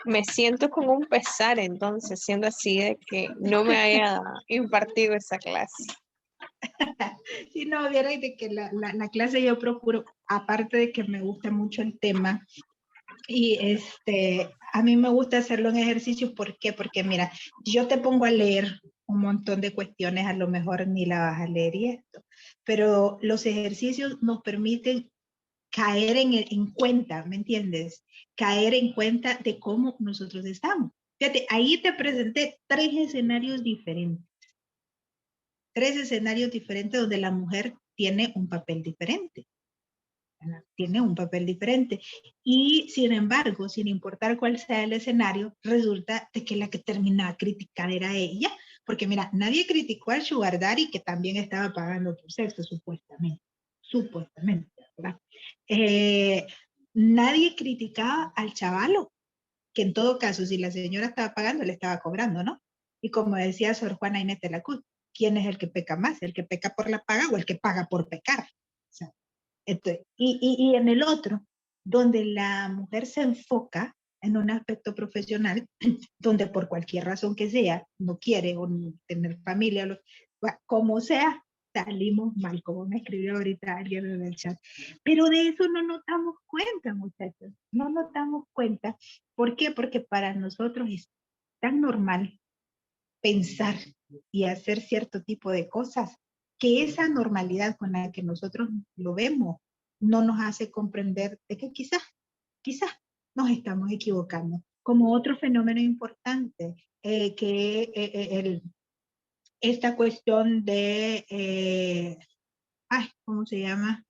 Me siento con un pesar entonces, siendo así de que no me haya impartido esa clase. Si no, vierais de que la clase yo procuro, aparte de que me gusta mucho el tema, y a mí me gusta hacerlo en ejercicio. ¿Por qué? Porque mira, yo te pongo a leer un montón de cuestiones, a lo mejor ni la vas a leer y esto, pero los ejercicios nos permiten caer en cuenta, ¿me entiendes? Caer en cuenta de cómo nosotros estamos. Fíjate, ahí te presenté tres escenarios diferentes donde la mujer tiene un papel diferente. Tiene un papel diferente. Y sin embargo, sin importar cuál sea el escenario, resulta de que la que termina a criticar era ella, porque mira, nadie criticó al Sugar Daddy que también estaba pagando por sexo, supuestamente, ¿verdad? Eh, Nadie criticaba al chavalo, que en todo caso, si la señora estaba pagando, le estaba cobrando, ¿no? Y como decía Sor Juana Inés de la Cruz, ¿quién es el que peca más? ¿El que peca por la paga o el que paga por pecar? O sea, y en el otro, donde la mujer se enfoca en un aspecto profesional, donde por cualquier razón que sea, no quiere o no tener familia, como sea, salimos mal, como me escribió ahorita alguien en el chat. Pero de eso no nos damos cuenta, muchachos, no nos damos cuenta. ¿Por qué? Porque para nosotros es tan normal pensar y hacer cierto tipo de cosas, que esa normalidad con la que nosotros lo vemos no nos hace comprender de que quizás nos estamos equivocando. Como otro fenómeno importante, esta cuestión de, ¿cómo se llama?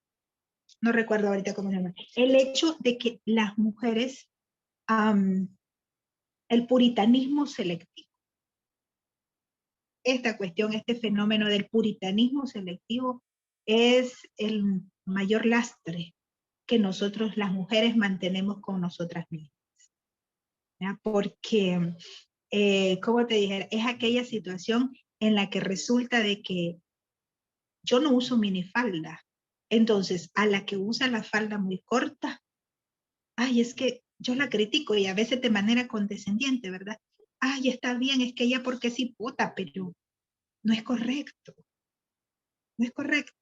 No recuerdo ahorita cómo se llama. El hecho de que las mujeres, el puritanismo selectivo, esta cuestión, este fenómeno del puritanismo selectivo es el mayor lastre que nosotros las mujeres mantenemos con nosotras mismas, ¿ya? Porque, como te dije, es aquella situación en la que resulta de que yo no uso minifalda, entonces a la que usa la falda muy corta, ay, es que yo la critico y a veces de manera condescendiente, ¿verdad? Ay, está bien, es que ella porque sí pota, pero no es correcto. No es correcto.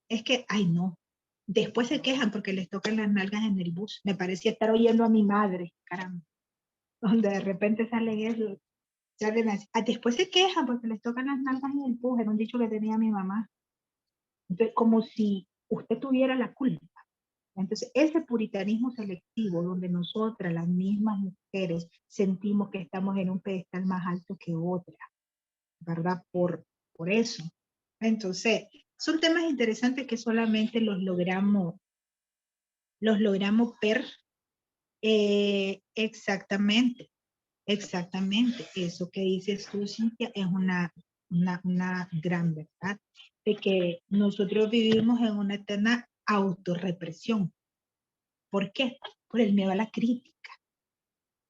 Es que, ay, no. Después se quejan porque les tocan las nalgas en el bus. Me parecía estar oyendo a mi madre, caramba. Donde de repente salen eso, salen así. Después se quejan porque les tocan las nalgas en el bus. Era un dicho que tenía mi mamá. Entonces, como si usted tuviera la culpa. Entonces, ese puritanismo selectivo, donde nosotras, las mismas mujeres, sentimos que estamos en un pedestal más alto que otra, ¿verdad? Por eso. Entonces, son temas interesantes que solamente los logramos ver exactamente, exactamente. Eso que dices tú, Cintia, es una gran verdad, de que nosotros vivimos en una eterna autorrepresión. ¿Por qué? Por el miedo a la crítica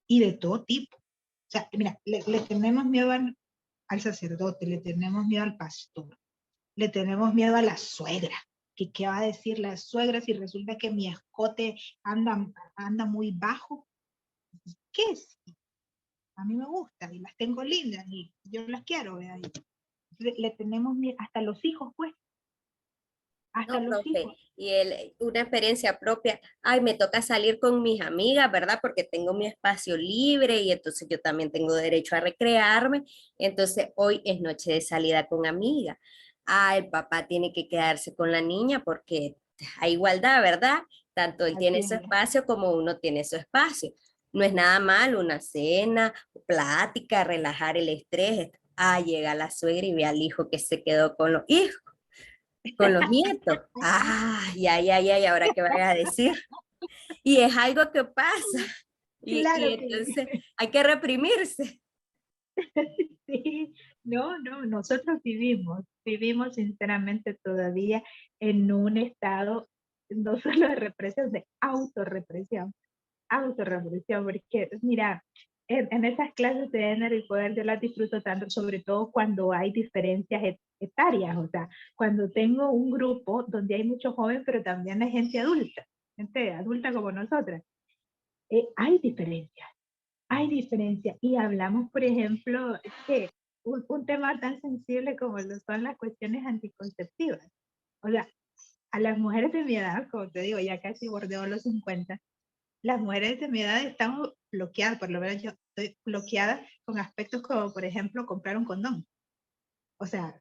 y de todo tipo. O sea, mira, le tenemos miedo al sacerdote, le tenemos miedo al pastor, le tenemos miedo a la suegra, que qué va a decir la suegra si resulta que mi escote anda muy bajo. ¿Qué es? A mí me gusta y las tengo lindas y yo las quiero, ¿verdad? Le tenemos miedo hasta los hijos, pues, hasta No, los profe, hijos. y una experiencia propia, ay, me toca salir con mis amigas, ¿verdad? Porque tengo mi espacio libre y entonces yo también tengo derecho a recrearme. Entonces hoy es noche de salida con amiga. Ah, el papá tiene que quedarse con la niña porque hay igualdad, ¿verdad? Tanto él Así tiene su es. espacio como uno tiene su espacio. No es nada mal una cena, plática, relajar el estrés. Ah, llega la suegra y ve al hijo que se quedó con los hijos, con los nietos. Ay, ay, ay, ay, ahora qué vaya a decir. Y es algo que pasa. Y Claro que entonces hay que reprimirse. sí. No, no, nosotros vivimos sinceramente todavía en un estado no solo de represión, de autorrepresión, porque mira, en esas clases de género y poder yo las disfruto tanto, sobre todo cuando hay diferencias etarias, o sea, cuando tengo un grupo donde hay muchos jóvenes, pero también hay gente adulta como nosotras. Hay diferencias. Hay diferencia. Y hablamos, por ejemplo, que un tema tan sensible como lo son las cuestiones anticonceptivas. O sea, a las mujeres de mi edad, como te digo, ya casi bordeo los 50, las mujeres de mi edad estamos bloqueadas, por lo menos yo estoy bloqueada con aspectos como, por ejemplo, comprar un condón. O sea,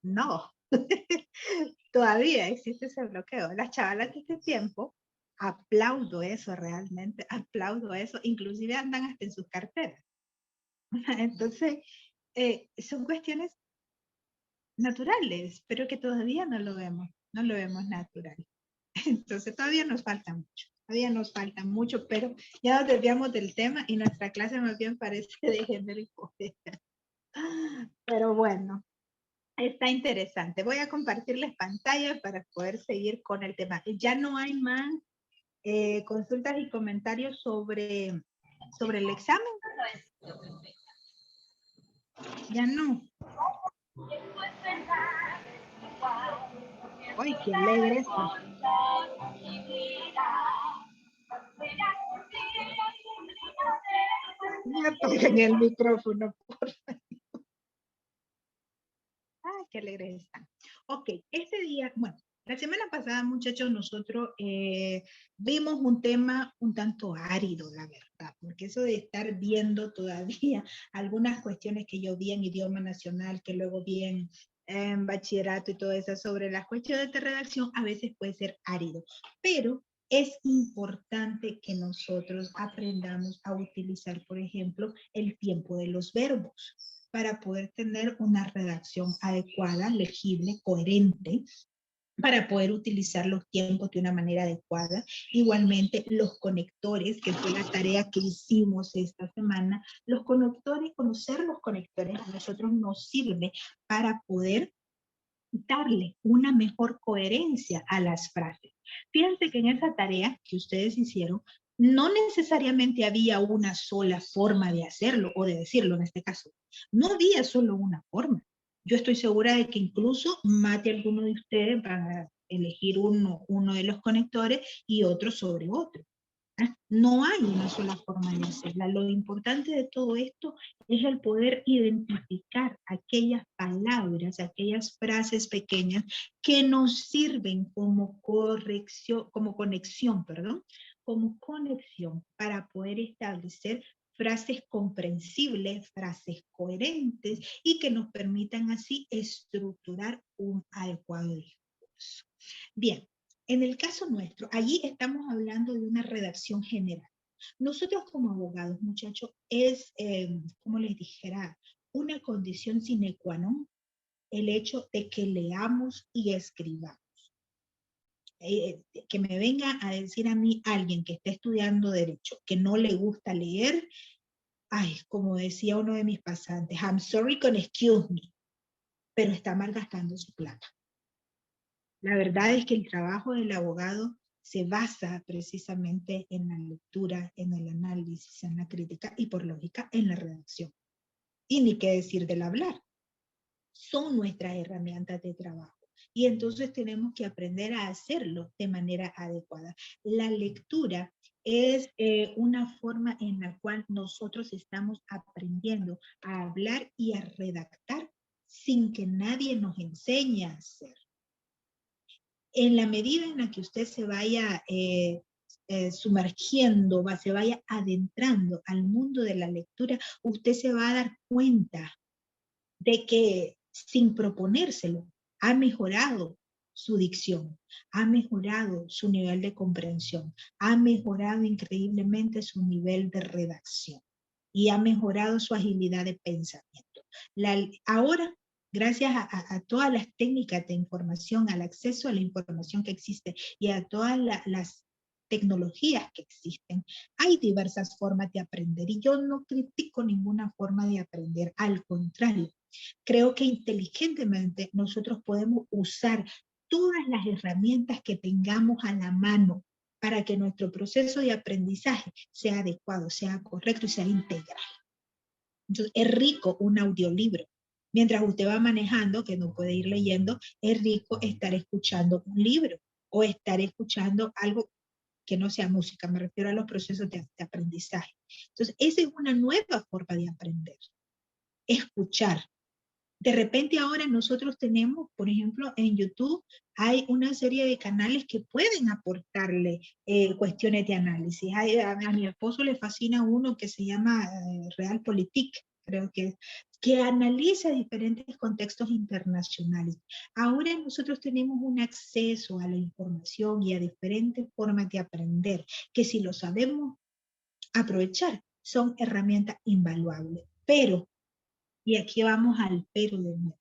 no. Todavía existe ese bloqueo. Las chavalas de este tiempo, aplaudo eso realmente, aplaudo eso, inclusive andan hasta en sus carteras. Entonces, son cuestiones naturales, pero que todavía no lo vemos natural. Entonces, todavía nos falta mucho, pero ya nos desviamos del tema y nuestra clase más bien parece de género y poder. Pero bueno, está interesante. Voy a compartirles pantalla para poder seguir con el tema. Ya no hay más consultas y comentarios sobre el examen. Ya no. ¡Ay, qué alegre esto! Me apaguen el micrófono, por favor. Ah, qué alegre están. Ok, este día, bueno, la semana pasada, muchachos, nosotros vimos un tema un tanto árido, la verdad, porque eso de estar viendo todavía algunas cuestiones que yo vi en idioma nacional, que luego vi en bachillerato y todo eso, sobre las cuestiones de redacción, a veces puede ser árido, pero es importante que nosotros aprendamos a utilizar, por ejemplo, el tiempo de los verbos para poder tener una redacción adecuada, legible, coherente, para poder utilizar los tiempos de una manera adecuada. Igualmente, los conectores, que fue la tarea que hicimos esta semana, los conectores, conocer los conectores a nosotros nos sirve para poder darle una mejor coherencia a las frases. Fíjense que en esa tarea que ustedes hicieron, no necesariamente había una sola forma de hacerlo o de decirlo en este caso. No había solo una forma. Yo estoy segura de que incluso más de alguno de ustedes van a elegir uno de los conectores y otro sobre otro. No hay una sola forma de hacerla. Lo importante de todo esto es el poder identificar aquellas palabras, aquellas frases pequeñas que nos sirven como corrección, como conexión, perdón, como conexión para poder establecer frases comprensibles, frases coherentes y que nos permitan así estructurar un adecuado discurso. Bien, en el caso nuestro, allí estamos hablando de una redacción general. Nosotros como abogados, muchachos, es, como les dijera, una condición sine qua non el hecho de que leamos y escribamos. Que me venga a decir a mí alguien que esté estudiando derecho que no le gusta leer, ay, como decía uno de mis pasantes, I'm sorry con excuse me, pero está malgastando su plata. La verdad es que el trabajo del abogado se basa precisamente en la lectura, en el análisis, en la crítica y por lógica en la redacción. Y ni qué decir del hablar. Son nuestras herramientas de trabajo. Y entonces tenemos que aprender a hacerlo de manera adecuada. La lectura es una forma en la cual nosotros estamos aprendiendo a hablar y a redactar sin que nadie nos enseñe a hacer. En la medida en la que usted se vaya sumergiendo, se vaya adentrando al mundo de la lectura, usted se va a dar cuenta de que sin proponérselo, ha mejorado su dicción, ha mejorado su nivel de comprensión, ha mejorado increíblemente su nivel de redacción y ha mejorado su agilidad de pensamiento. Ahora, gracias a todas las técnicas de información, al acceso a la información que existe y a todas las tecnologías que existen, hay diversas formas de aprender y yo no critico ninguna forma de aprender, al contrario, creo que inteligentemente nosotros podemos usar todas las herramientas que tengamos a la mano para que nuestro proceso de aprendizaje sea adecuado, sea correcto y sea integral. Entonces, es rico un audiolibro. Mientras usted va manejando, que no puede ir leyendo, es rico estar escuchando un libro o estar escuchando algo que no sea música, me refiero a los procesos de aprendizaje. Entonces, esa es una nueva forma de aprender, escuchar. De repente ahora nosotros tenemos, por ejemplo, en YouTube hay una serie de canales que pueden aportarle cuestiones de análisis. A mi esposo le fascina uno que se llama Realpolitik, creo que analiza diferentes contextos internacionales. Ahora nosotros tenemos un acceso a la información y a diferentes formas de aprender, que si lo sabemos aprovechar, son herramientas invaluables. Pero, y aquí vamos al pero de nuevo,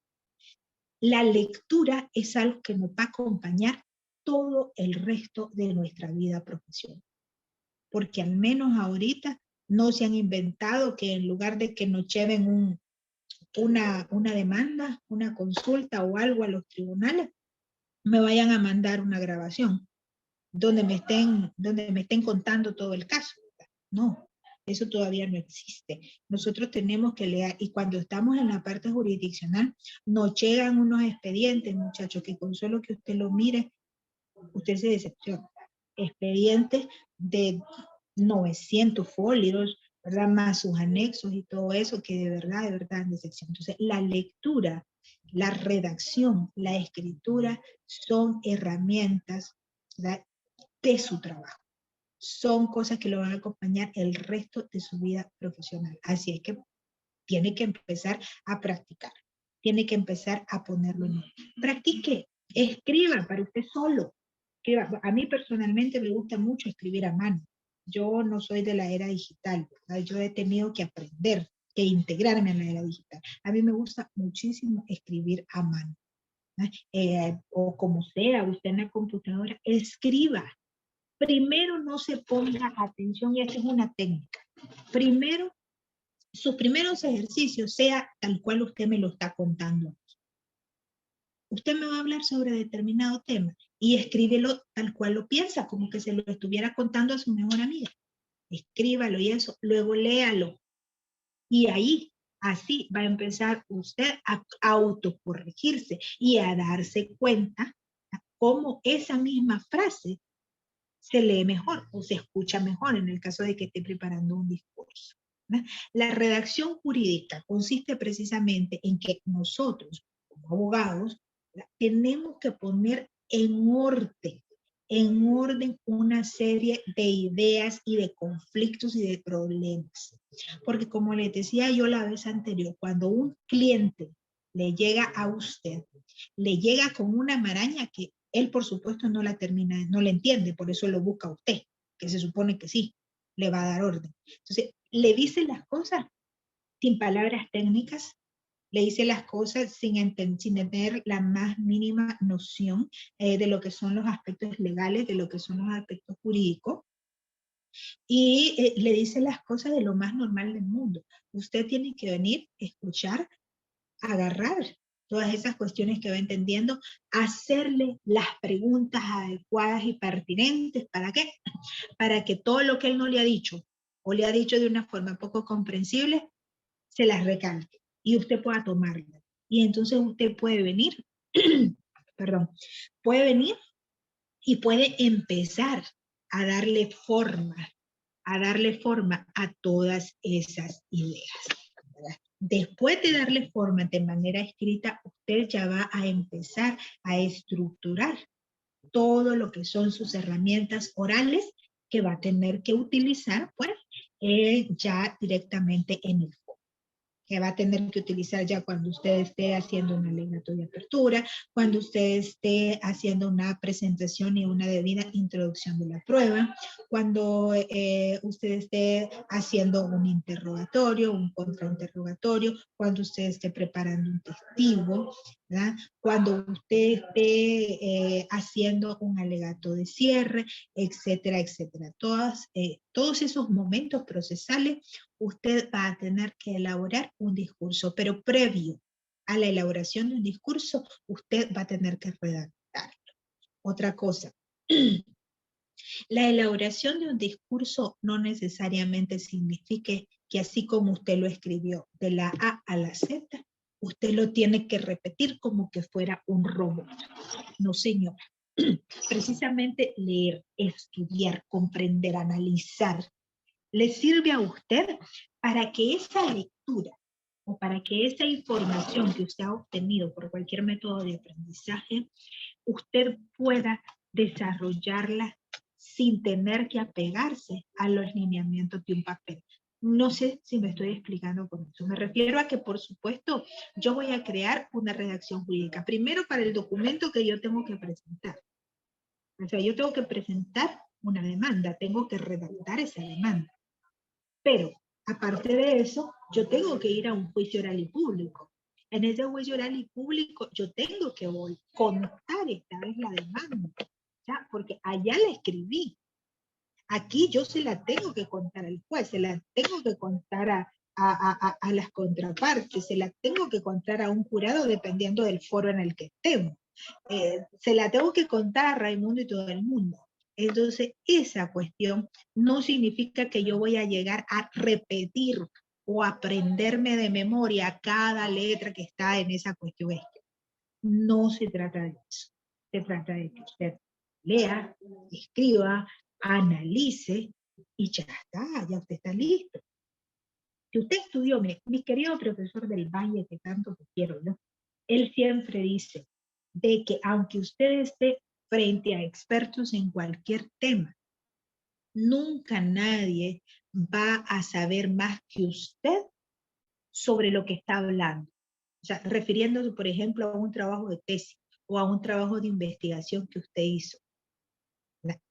la lectura es algo que nos va a acompañar todo el resto de nuestra vida profesional. Porque al menos ahorita no se han inventado que en lugar de que nos lleven una demanda, una consulta o algo a los tribunales, me vayan a mandar una grabación donde me estén contando todo el caso. No, eso todavía no existe. Nosotros tenemos que leer, y cuando estamos en la parte jurisdiccional, nos llegan unos expedientes, muchachos, que con solo que usted lo mire, usted se decepciona. Expedientes de 900 folios, ¿verdad? Más sus anexos y todo eso, que de verdad es decepción. Entonces, la lectura, la redacción, la escritura son herramientas, ¿verdad?, de su trabajo. Son cosas que lo van a acompañar el resto de su vida profesional. Así es que tiene que empezar a practicar, tiene que empezar a ponerlo en. Practique, escriba para usted solo. Escriba. A mí personalmente me gusta mucho escribir a mano. Yo no soy de la era digital, ¿verdad? Yo he tenido que aprender, que integrarme en la era digital. A mí me gusta muchísimo escribir a mano. O como sea, usted en la computadora, escriba. Primero no se ponga atención, y esta es una técnica. Primero, sus primeros ejercicios sea tal cual usted me lo está contando. Usted me va a hablar sobre determinado tema y escríbelo tal cual lo piensa, como que se lo estuviera contando a su mejor amiga. Escríbalo y eso, luego léalo. Y ahí, así va a empezar usted a autocorregirse y a darse cuenta cómo esa misma frase se lee mejor o se escucha mejor en el caso de que esté preparando un discurso, ¿verdad? La redacción jurídica consiste precisamente en que nosotros, como abogados, ¿verdad?, tenemos que poner en orden una serie de ideas y de conflictos y de problemas. Porque como les decía yo la vez anterior, cuando un cliente le llega a usted, le llega con una maraña que él, por supuesto, no la termina, no la entiende, por eso lo busca a usted, que se supone que sí, le va a dar orden. Entonces, le dice las cosas sin palabras técnicas, le dice las cosas sin tener la más mínima noción de lo que son los aspectos legales, de lo que son los aspectos jurídicos, y le dice las cosas de lo más normal del mundo. Usted tiene que venir, escuchar, agarrar todas esas cuestiones que va entendiendo, hacerle las preguntas adecuadas y pertinentes. ¿Para qué? Para que todo lo que él no le ha dicho o le ha dicho de una forma poco comprensible, se las recalque y usted pueda tomarla. Y entonces usted puede venir, perdón, puede venir y puede empezar a darle forma a todas esas ideas, ¿verdad? Después de darle forma de manera escrita, usted ya va a empezar a estructurar todo lo que son sus herramientas orales que va a tener que utilizar, pues, ya directamente en el foro, que va a tener que utilizar ya cuando usted esté haciendo un alegato de apertura, cuando usted esté haciendo una presentación y una debida introducción de la prueba, cuando usted esté haciendo un interrogatorio, un contrainterrogatorio, cuando usted esté preparando un testigo, ¿verdad?, cuando usted esté haciendo un alegato de cierre, etcétera, etcétera. Todos esos momentos procesales usted va a tener que elaborar un discurso, pero previo a la elaboración de un discurso, usted va a tener que redactarlo. Otra cosa, la elaboración de un discurso no necesariamente signifique que así como usted lo escribió de la A a la Z, usted lo tiene que repetir como que fuera un robot. No, señora. precisamente leer, estudiar, comprender, analizar, le sirve a usted para que esa lectura o para que esa información que usted ha obtenido por cualquier método de aprendizaje, usted pueda desarrollarla sin tener que apegarse a los lineamientos de un papel. No sé si me estoy explicando con eso. Me refiero a que, por supuesto, yo voy a crear una redacción jurídica. Primero para el documento que yo tengo que presentar. O sea, yo tengo que presentar una demanda, tengo que redactar esa demanda. Pero, aparte de eso, yo tengo que ir a un juicio oral y público. En ese juicio oral y público, yo tengo que contar esta vez la demanda, ¿ya? Porque allá la escribí. Aquí yo se la tengo que contar al juez, se la tengo que contar a las contrapartes, se la tengo que contar a un jurado dependiendo del foro en el que estemos. Se la tengo que contar a Raimundo y todo el mundo. Entonces, esa cuestión no significa que yo voy a llegar a repetir o aprenderme de memoria cada letra que está en esa cuestión. No se trata de eso. Se trata de que usted lea, escriba, analice y ya está, ya usted está listo. Si usted estudió, mi querido profesor del Valle, que tanto te quiero, ¿no? Él siempre dice de que aunque usted esté frente a expertos en cualquier tema, nunca nadie va a saber más que usted sobre lo que está hablando. O sea, refiriéndose, por ejemplo, a un trabajo de tesis o a un trabajo de investigación que usted hizo.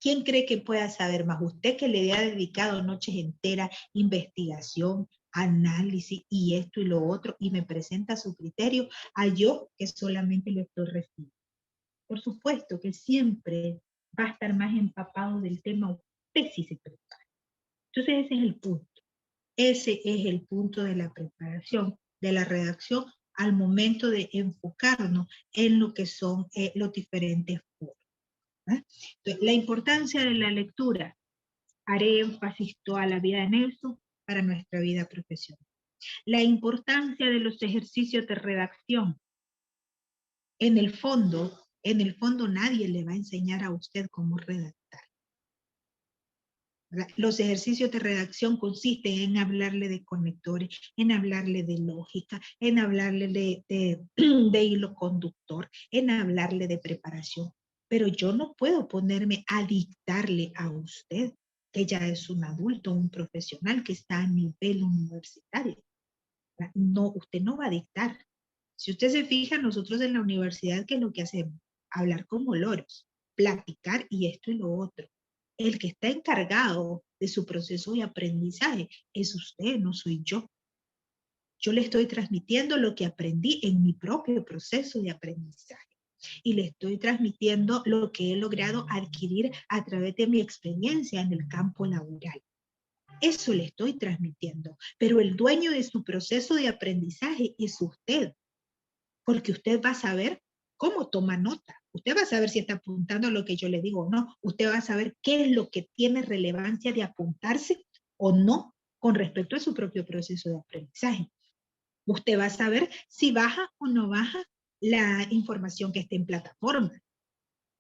¿Quién cree que pueda saber más? Usted que le ha dedicado noches enteras, investigación, análisis y esto y lo otro, y me presenta su criterio, a yo que solamente le estoy recibiendo. Por supuesto que siempre va a estar más empapado del tema usted si se prepara. Entonces ese es el punto. Ese es el punto de la preparación, de la redacción, al momento de enfocarnos en lo que son los diferentes foros. Entonces, la importancia de la lectura, haré énfasis toda la vida en eso para nuestra vida profesional. La importancia de los ejercicios de redacción. En el fondo nadie le va a enseñar a usted cómo redactar. Los ejercicios de redacción consisten en hablarle de conectores, en hablarle de lógica, en hablarle de hilo conductor, en hablarle de preparación. Pero yo no puedo ponerme a dictarle a usted, que ya es un adulto, un profesional que está a nivel universitario. No, usted no va a dictar. Si usted se fija, nosotros en la universidad, ¿qué es lo que hacemos? Hablar como loros, platicar y esto y lo otro. El que está encargado de su proceso de aprendizaje es usted, no soy yo. Yo le estoy transmitiendo lo que aprendí en mi propio proceso de aprendizaje. Y le estoy transmitiendo lo que he logrado adquirir a través de mi experiencia en el campo laboral. Eso le estoy transmitiendo. Pero el dueño de su proceso de aprendizaje es usted. Porque usted va a saber cómo toma nota. Usted va a saber si está apuntando a lo que yo le digo o no. Usted va a saber qué es lo que tiene relevancia de apuntarse o no con respecto a su propio proceso de aprendizaje. Usted va a saber si baja o no baja la información que esté en plataforma.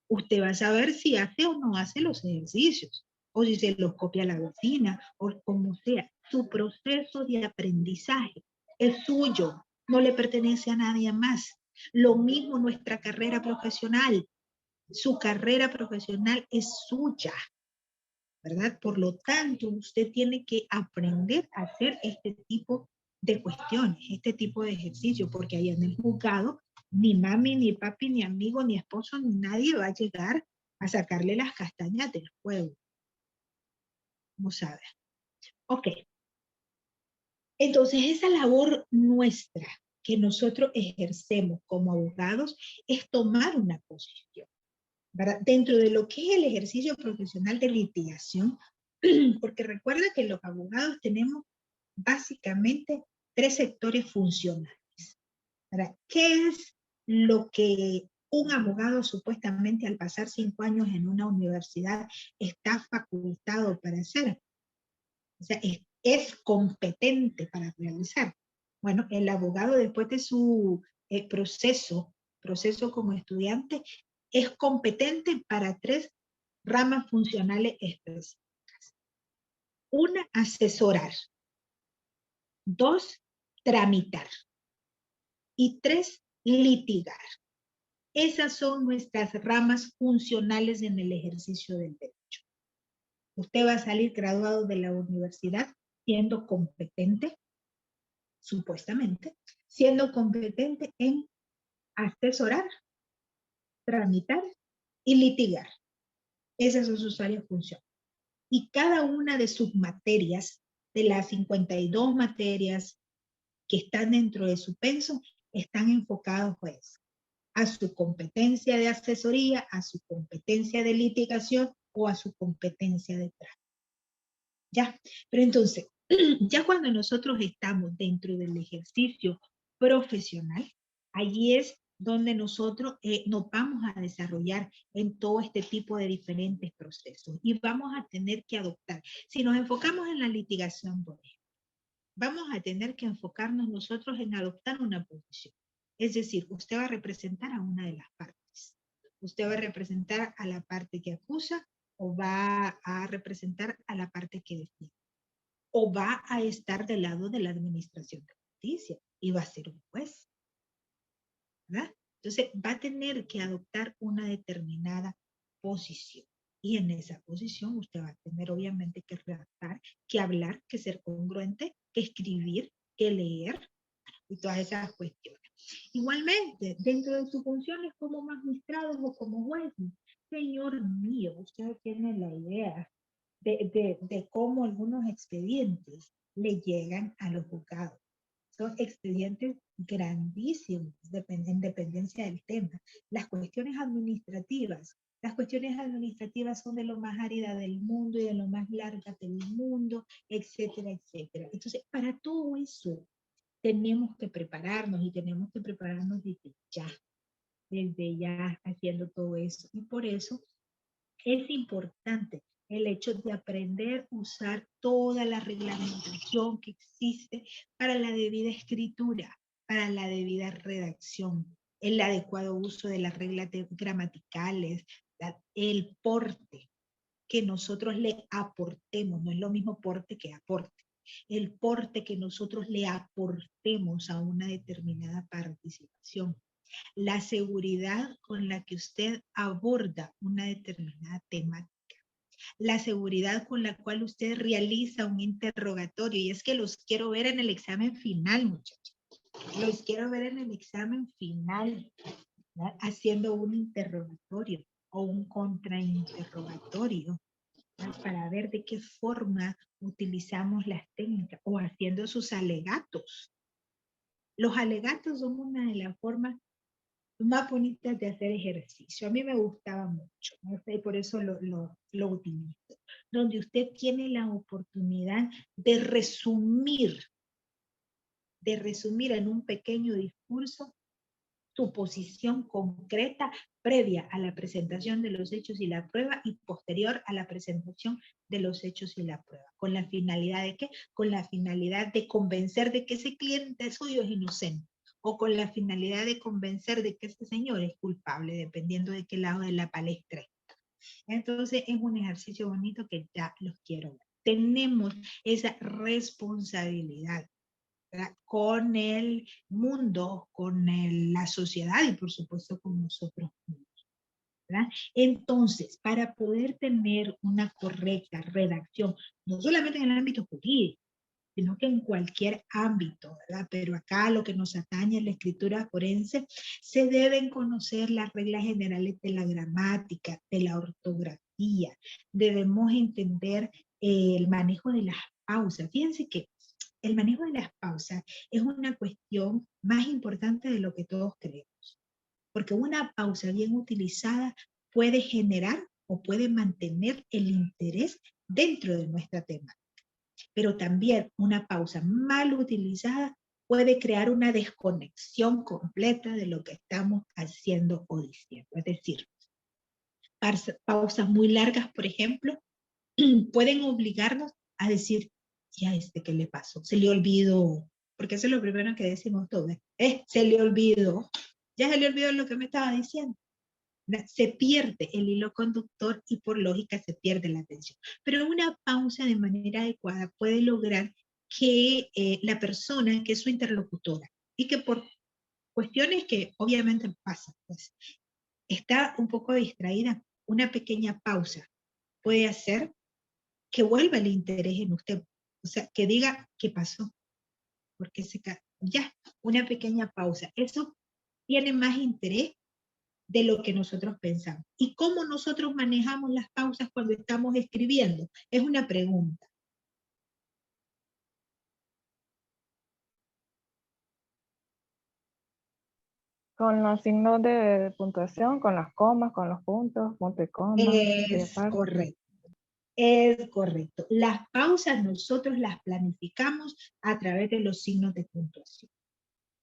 Usted va a saber si hace o no hace los ejercicios, o si se los copia a la vecina, o como sea. Su proceso de aprendizaje es suyo, no le pertenece a nadie más. Lo mismo nuestra carrera profesional. Su carrera profesional es suya, ¿verdad? Por lo tanto, usted tiene que aprender a hacer este tipo de cuestiones, este tipo de ejercicio, porque ahí en el juzgado, ni mami, ni papi, ni amigo, ni esposo, ni nadie va a llegar a sacarle las castañas del fuego. Vamos a ver. Ok. Entonces, esa labor nuestra que nosotros ejercemos como abogados es tomar una posición, ¿verdad? Dentro de lo que es el ejercicio profesional de litigación, porque recuerda que los abogados tenemos básicamente 3 sectores funcionales, ¿verdad? ¿Qué es lo que un abogado supuestamente al pasar 5 años en una universidad está facultado para hacer? O sea, es competente para realizar. Bueno, el abogado después de su proceso como estudiante, es competente para 3 ramas funcionales específicas. 1, asesorar. 2, tramitar. Y 3, litigar. Esas son nuestras ramas funcionales en el ejercicio del derecho. Usted va a salir graduado de la universidad siendo competente, supuestamente, siendo competente en asesorar, tramitar y litigar. Esas son sus áreas de función. Y cada una de sus materias, de las 52 materias que están dentro de su penso, están enfocados pues a su competencia de asesoría, a su competencia de litigación o a su competencia de trámite. ¿Ya? Pero entonces, ya cuando nosotros estamos dentro del ejercicio profesional, allí es donde nosotros nos vamos a desarrollar en todo este tipo de diferentes procesos y vamos a tener que adoptar. Si nos enfocamos en la litigación, por ejemplo, vamos a tener que enfocarnos nosotros en adoptar una posición. Es decir, usted va a representar a una de las partes. Usted va a representar a la parte que acusa o va a representar a la parte que defiende. O va a estar del lado de la administración de justicia y va a ser un juez. ¿Verdad? Entonces va a tener que adoptar una determinada posición. Y en esa posición usted va a tener obviamente que redactar, que hablar, que ser congruente, que escribir, que leer y todas esas cuestiones. Igualmente, dentro de sus funciones como magistrados o como jueces, señor mío, usted tiene la idea de cómo algunos expedientes le llegan a los juzgados. Son expedientes grandísimos, en dependencia del tema. Las cuestiones administrativas son de lo más árida del mundo y de lo más larga del mundo, etcétera, etcétera. Entonces, para todo eso, tenemos que prepararnos y tenemos que prepararnos desde ya haciendo todo eso. Y por eso es importante el hecho de aprender a usar toda la reglamentación que existe para la debida escritura, para la debida redacción, el adecuado uso de las reglas gramaticales, el porte que nosotros le aportemos, no es lo mismo porte que aporte, el porte que nosotros le aportemos a una determinada participación, la seguridad con la que usted aborda una determinada temática, la seguridad con la cual usted realiza un interrogatorio. Y es que los quiero ver en el examen final, muchachos. Los quiero ver en el examen final, ¿verdad? Haciendo un interrogatorio o un contrainterrogatorio, ¿verdad? Para ver de qué forma utilizamos las técnicas o haciendo sus alegatos. Los alegatos son una de las formas más bonitas de hacer ejercicio. A mí me gustaba mucho, ¿no? Y por eso lo utilizo. Donde usted tiene la oportunidad de resumir en un pequeño discurso su posición concreta previa a la presentación de los hechos y la prueba y posterior a la presentación de los hechos y la prueba. ¿Con la finalidad de qué? Con la finalidad de convencer de que ese cliente suyo es inocente o con la finalidad de convencer de que este señor es culpable, dependiendo de qué lado de la palestra está. Entonces es un ejercicio bonito que ya los quiero ver. Tenemos esa responsabilidad, ¿verdad? Con el mundo, con la sociedad y por supuesto con nosotros mismos, ¿verdad? Entonces, para poder tener una correcta redacción, no solamente en el ámbito jurídico, sino que en cualquier ámbito, ¿verdad? Pero acá lo que nos atañe en la escritura forense, se deben conocer las reglas generales de la gramática, de la ortografía, debemos entender el manejo de las pausas. Fíjense que el manejo de las pausas es una cuestión más importante de lo que todos creemos, porque una pausa bien utilizada puede generar o puede mantener el interés dentro de nuestra temática. Pero también una pausa mal utilizada puede crear una desconexión completa de lo que estamos haciendo o diciendo. Es decir, pausas muy largas, por ejemplo, pueden obligarnos a decir, ya ¿qué le pasó? Se le olvidó, porque eso es lo primero que decimos todos, se le olvidó, ya se le olvidó lo que me estaba diciendo. Se pierde el hilo conductor y por lógica se pierde la atención. Pero una pausa de manera adecuada puede lograr que la persona, que es su interlocutora, y que por cuestiones que obviamente pasan, pues, está un poco distraída, una pequeña pausa puede hacer que vuelva el interés en usted. O sea, que diga, ¿qué pasó? Porque ya, una pequeña pausa. Eso tiene más interés de lo que nosotros pensamos. ¿Y cómo nosotros manejamos las pausas cuando estamos escribiendo? Es una pregunta. Con los signos de puntuación, con las comas, con los puntos, punto y coma. Es correcto. Es correcto. Las pausas nosotros las planificamos a través de los signos de puntuación.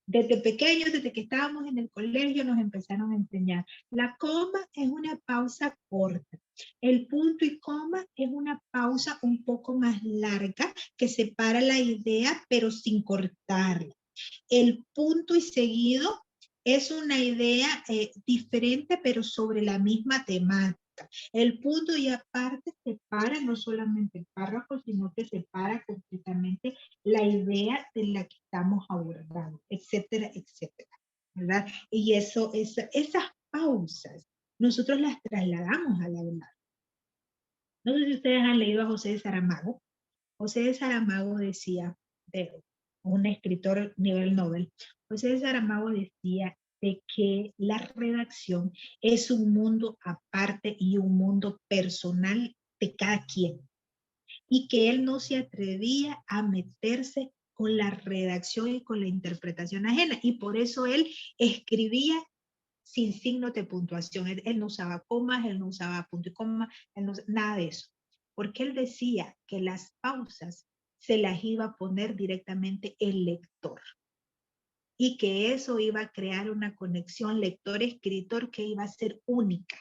Desde pequeños, desde que estábamos en el colegio, nos empezaron a enseñar. La coma es una pausa corta. El punto y coma es una pausa un poco más larga que separa la idea, pero sin cortarla. El punto y seguido es una idea diferente, pero sobre la misma temática. El punto y aparte separa no solamente el párrafo, sino que separa completamente la idea de la que estamos abordando, etcétera, etcétera, ¿verdad? Y esas pausas, nosotros las trasladamos al hablar. No sé si ustedes han leído a José de Saramago. José de Saramago decía, un escritor nivel Nobel, José de Saramago decía de que la redacción es un mundo aparte y un mundo personal de cada quien, y que él no se atrevía a meterse con la redacción y con la interpretación ajena, y por eso él escribía sin signos de puntuación. Él no usaba comas, él no usaba punto y coma, nada de eso. Porque él decía que las pausas se las iba a poner directamente el lector. Y que eso iba a crear una conexión lector-escritor que iba a ser única.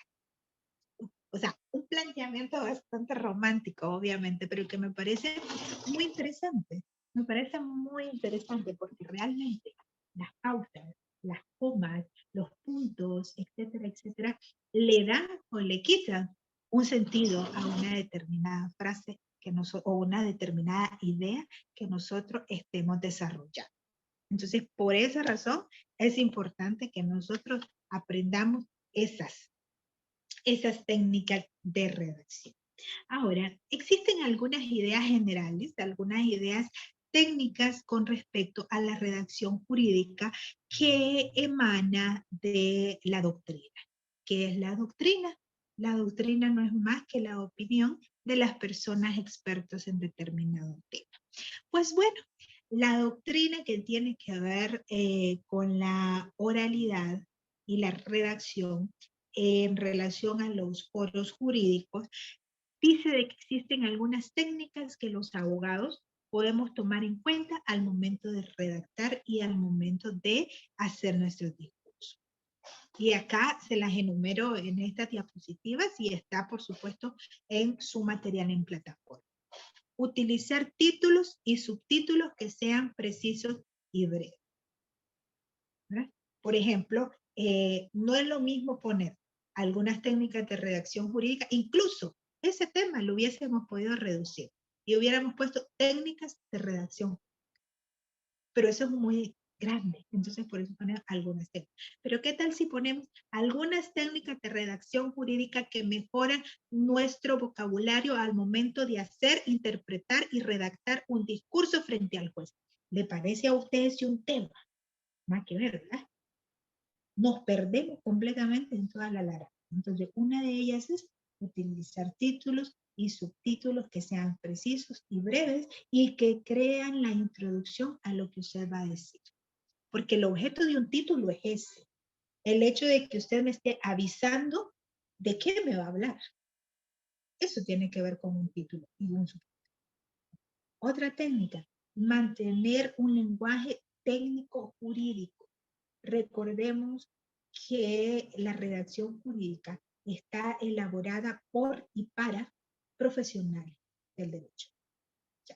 O sea, un planteamiento bastante romántico, obviamente, pero que me parece muy interesante. Me parece muy interesante porque realmente las pausas, las comas, los puntos, etcétera, etcétera, le dan o le quitan un sentido a una determinada frase o una determinada idea que nosotros estemos desarrollando. Entonces, por esa razón, es importante que nosotros aprendamos esas técnicas de redacción. Ahora, existen algunas ideas generales, algunas ideas técnicas con respecto a la redacción jurídica que emana de la doctrina. ¿Qué es la doctrina? La doctrina no es más que la opinión de las personas expertas en determinado tema. Pues bueno, la doctrina que tiene que ver con la oralidad y la redacción en relación a los foros jurídicos, dice de que existen algunas técnicas que los abogados podemos tomar en cuenta al momento de redactar y al momento de hacer nuestros discursos. Y acá se las enumero en estas diapositivas y está, por supuesto, en su material en plataforma. Utilizar títulos y subtítulos que sean precisos y breves. ¿verdad? Por ejemplo, no es lo mismo poner algunas técnicas de redacción jurídica, incluso ese tema lo hubiésemos podido reducir y hubiéramos puesto técnicas de redacción. Pero eso es muy grande, entonces por eso ponemos algunas técnicas. Pero ¿qué tal si ponemos algunas técnicas de redacción jurídica que mejoran nuestro vocabulario al momento de hacer, interpretar y redactar un discurso frente al juez? ¿Le parece a ustedes si un tema? Más que ver, ¿verdad? Nos perdemos completamente en toda la lara. Entonces, una de ellas es utilizar títulos y subtítulos que sean precisos y breves y que crean la introducción a lo que usted va a decir. Porque el objeto de un título es ese. El hecho de que usted me esté avisando de qué me va a hablar. Eso tiene que ver con un título y un subtítulo. Otra técnica, mantener un lenguaje técnico jurídico. Recordemos que la redacción jurídica está elaborada por y para profesionales del derecho.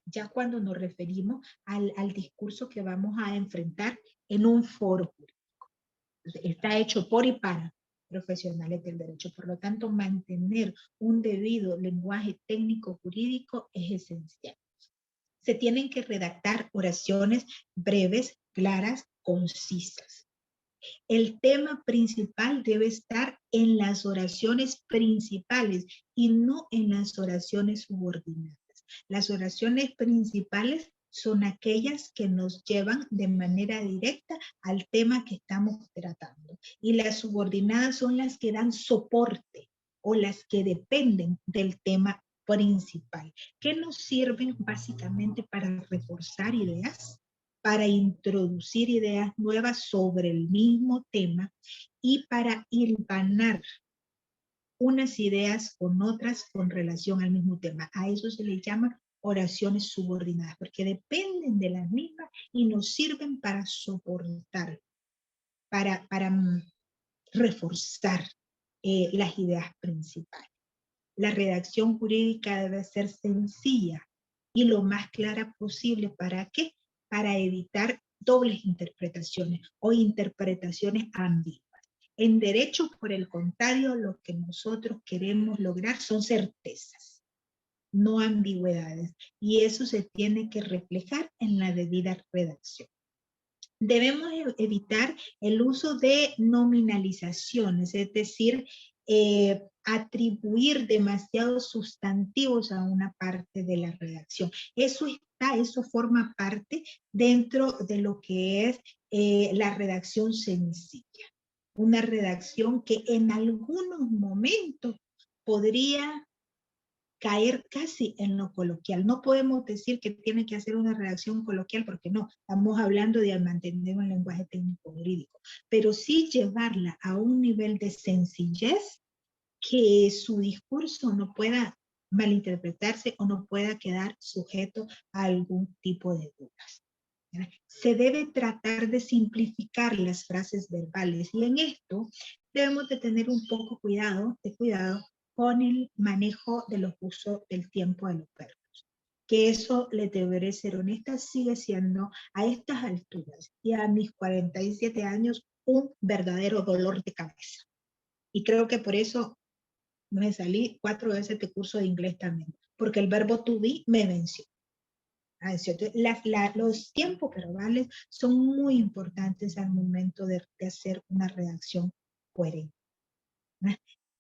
Ya cuando nos referimos al discurso que vamos a enfrentar en un foro jurídico. Está hecho por y para profesionales del derecho. Por lo tanto, mantener un debido lenguaje técnico jurídico es esencial. Se tienen que redactar oraciones breves, claras, concisas. El tema principal debe estar en las oraciones principales y no en las oraciones subordinadas. Las oraciones principales son aquellas que nos llevan de manera directa al tema que estamos tratando. Y las subordinadas son las que dan soporte o las que dependen del tema principal, que nos sirven básicamente para reforzar ideas, para introducir ideas nuevas sobre el mismo tema y para hilvanar unas ideas con otras con relación al mismo tema. A eso se le llama oraciones subordinadas, porque dependen de las mismas y nos sirven para soportar, para reforzar las ideas principales. La redacción jurídica debe ser sencilla y lo más clara posible. ¿Para qué? Para evitar dobles interpretaciones o interpretaciones ambiguas. En derecho, por el contrario, lo que nosotros queremos lograr son certezas, no ambigüedades, y eso se tiene que reflejar en la debida redacción. Debemos evitar el uso de nominalizaciones, es decir, atribuir demasiados sustantivos a una parte de la redacción. Eso forma parte dentro de lo que es la redacción sencilla. Una redacción que en algunos momentos podría caer casi en lo coloquial. No podemos decir que tiene que hacer una redacción coloquial porque no, estamos hablando de mantener un lenguaje técnico jurídico, pero sí llevarla a un nivel de sencillez que su discurso no pueda malinterpretarse o no pueda quedar sujeto a algún tipo de dudas. Se debe tratar de simplificar las frases verbales y en esto debemos de tener un poco de cuidado con el manejo de los usos del tiempo de los verbos. Que eso, le deberé ser honesta, sigue siendo a estas alturas y a mis 47 años un verdadero dolor de cabeza. Y creo que por eso me salí 4 veces de curso de inglés también, porque el verbo to be me venció. Los tiempos verbales son muy importantes al momento de hacer una redacción coherente.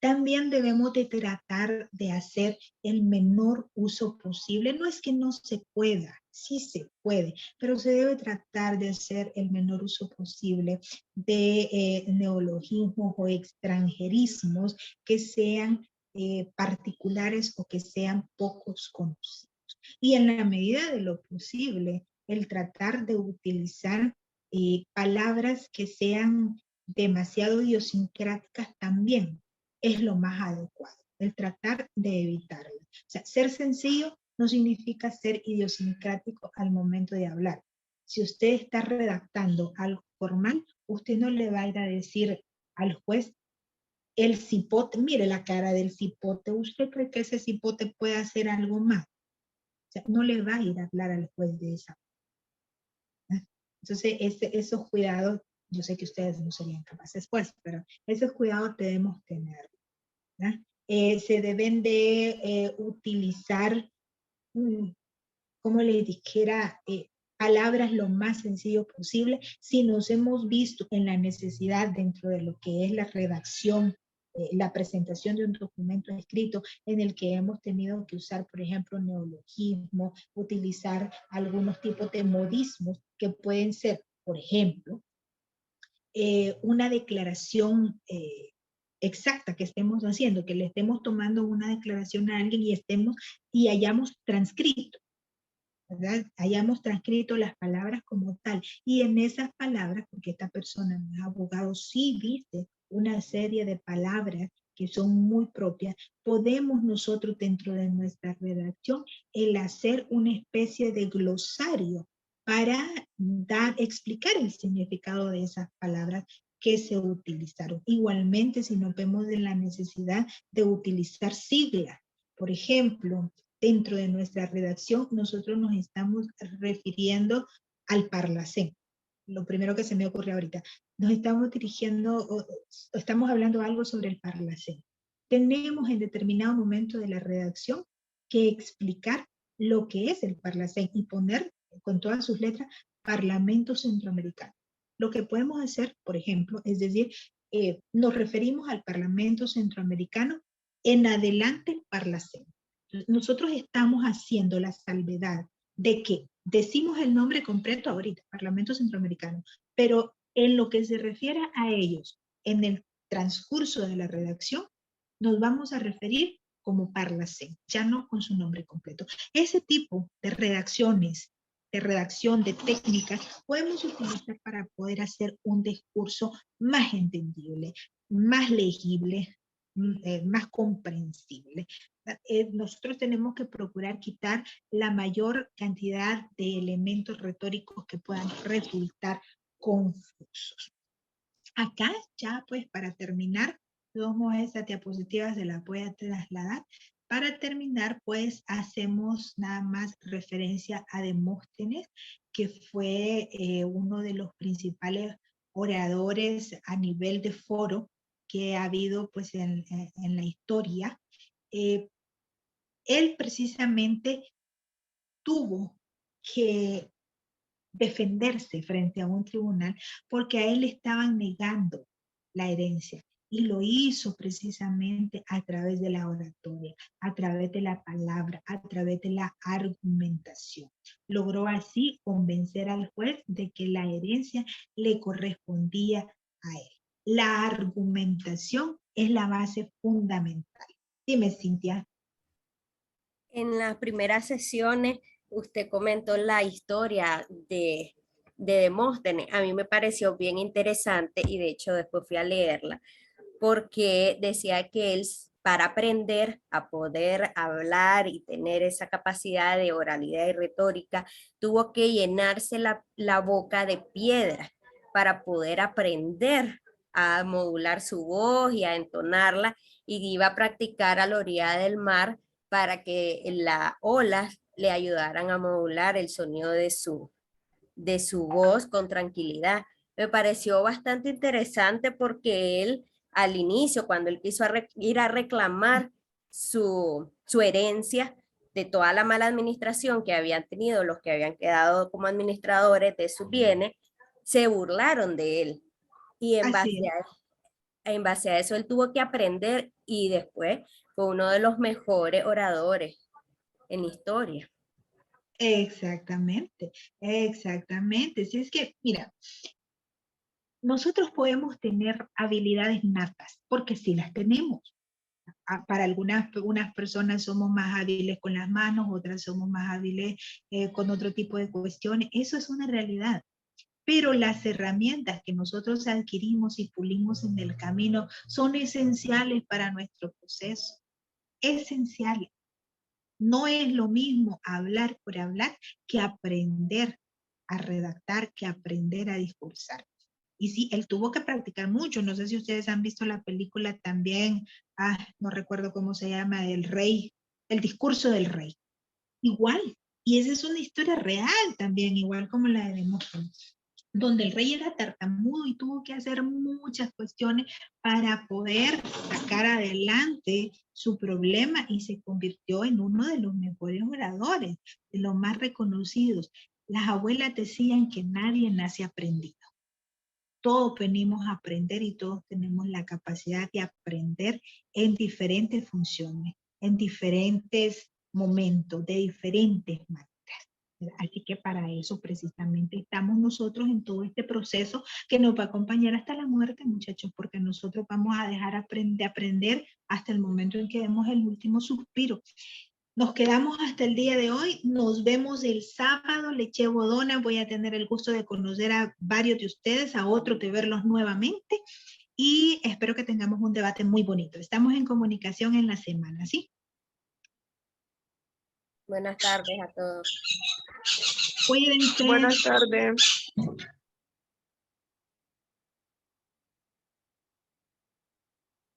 También debemos de tratar de hacer el menor uso posible. No es que no se pueda, sí se puede, pero se debe tratar de hacer el menor uso posible de neologismos o extranjerismos que sean particulares o que sean pocos conocidos. Y en la medida de lo posible, el tratar de utilizar palabras que sean demasiado idiosincráticas también es lo más adecuado, el tratar de evitarlo. O sea, ser sencillo no significa ser idiosincrático al momento de hablar. Si usted está redactando algo formal, usted no le va a ir a decir al juez, el cipote, mire la cara del cipote, ¿usted cree que ese cipote puede hacer algo más? O sea, no le va a ir a hablar al juez de esa manera. Entonces, esos cuidados, yo sé que ustedes no serían capaces, pues, pero esos cuidados debemos tener. Se deben de utilizar, como le dijera, palabras lo más sencillo posible. Si nos hemos visto en la necesidad dentro de lo que es la redacción, la presentación de un documento escrito en el que hemos tenido que usar, por ejemplo, neologismo, utilizar algunos tipos de modismos que pueden ser, por ejemplo, una declaración exacta que estemos haciendo, que le estemos tomando una declaración a alguien y hayamos transcrito, ¿verdad? Hayamos transcrito las palabras como tal. Y en esas palabras, porque esta persona no es abogado, sí viste una serie de palabras que son muy propias, podemos nosotros dentro de nuestra redacción el hacer una especie de glosario para explicar el significado de esas palabras que se utilizaron. Igualmente, si nos vemos en la necesidad de utilizar siglas, por ejemplo, dentro de nuestra redacción, nosotros nos estamos refiriendo al Parlacén. lo primero que se me ocurre ahorita. Nos estamos dirigiendo, o estamos hablando algo sobre el parlacén. Tenemos en determinado momento de la redacción que explicar lo que es el parlacén y poner con todas sus letras Parlamento Centroamericano. Lo que podemos hacer, por ejemplo, es decir, nos referimos al Parlamento Centroamericano, en adelante parlacén. Nosotros estamos haciendo la salvedad de que decimos el nombre completo ahorita, Parlamento Centroamericano, pero en lo que se refiere a ellos, en el transcurso de la redacción, nos vamos a referir como parlacén, ya no con su nombre completo. Ese tipo de redacciones, de redacción, de técnicas, podemos utilizar para poder hacer un discurso más entendible, más legible, más comprensible. Nosotros tenemos que procurar quitar la mayor cantidad de elementos retóricos que puedan resultar confusos. Acá ya pues para terminar, tomo esas diapositivas, se las voy a trasladar. Para terminar pues hacemos nada más referencia a Demóstenes, que fue uno de los principales oradores a nivel de foro que ha habido pues en la historia. Él precisamente tuvo que defenderse frente a un tribunal porque a él le estaban negando la herencia y lo hizo precisamente a través de la oratoria, a través de la palabra, a través de la argumentación. Logró así convencer al juez de que la herencia le correspondía a él. La argumentación es la base fundamental. Dime, Cintia. En las primeras sesiones usted comentó la historia de Demóstenes. A mí me pareció bien interesante y de hecho después fui a leerla porque decía que él para aprender a poder hablar y tener esa capacidad de oralidad y retórica tuvo que llenarse la boca de piedra para poder aprender a modular su voz y a entonarla, y iba a practicar a la orilla del mar para que las olas le ayudaran a modular el sonido de su voz con tranquilidad. Me pareció bastante interesante porque él, al inicio, cuando él quiso ir a reclamar su herencia de toda la mala administración que habían tenido los que habían quedado como administradores de sus bienes, se burlaron de él. Y en base a eso él tuvo que aprender y después fue uno de los mejores oradores en la historia. Exactamente, exactamente. Si es que, mira, nosotros podemos tener habilidades natas, porque sí las tenemos. Para unas personas somos más hábiles con las manos, otras somos más hábiles con otro tipo de cuestiones. Eso es una realidad. Pero las herramientas que nosotros adquirimos y pulimos en el camino son esenciales para nuestro proceso. Esenciales. No es lo mismo hablar por hablar que aprender a redactar, que aprender a discursar. Y sí, él tuvo que practicar mucho. No sé si ustedes han visto la película también, no recuerdo cómo se llama, del rey, el discurso del rey. Igual. Y esa es una historia real también, igual como la de Demóstenes, donde el rey era tartamudo y tuvo que hacer muchas cuestiones para poder sacar adelante su problema y se convirtió en uno de los mejores oradores, de los más reconocidos. Las abuelas decían que nadie nace aprendido. Todos venimos a aprender y todos tenemos la capacidad de aprender en diferentes funciones, en diferentes momentos, de diferentes maneras. Así que para eso precisamente estamos nosotros en todo este proceso que nos va a acompañar hasta la muerte, muchachos, porque nosotros vamos a dejar de aprender hasta el momento en que demos el último suspiro. Nos quedamos hasta el día de hoy. Nos vemos el sábado. Leche Bodona. Voy a tener el gusto de conocer a varios de ustedes, a otros de verlos nuevamente. Y espero que tengamos un debate muy bonito. Estamos en comunicación en la semana, ¿sí? Buenas tardes a todos. Cuídense. Buenas tardes.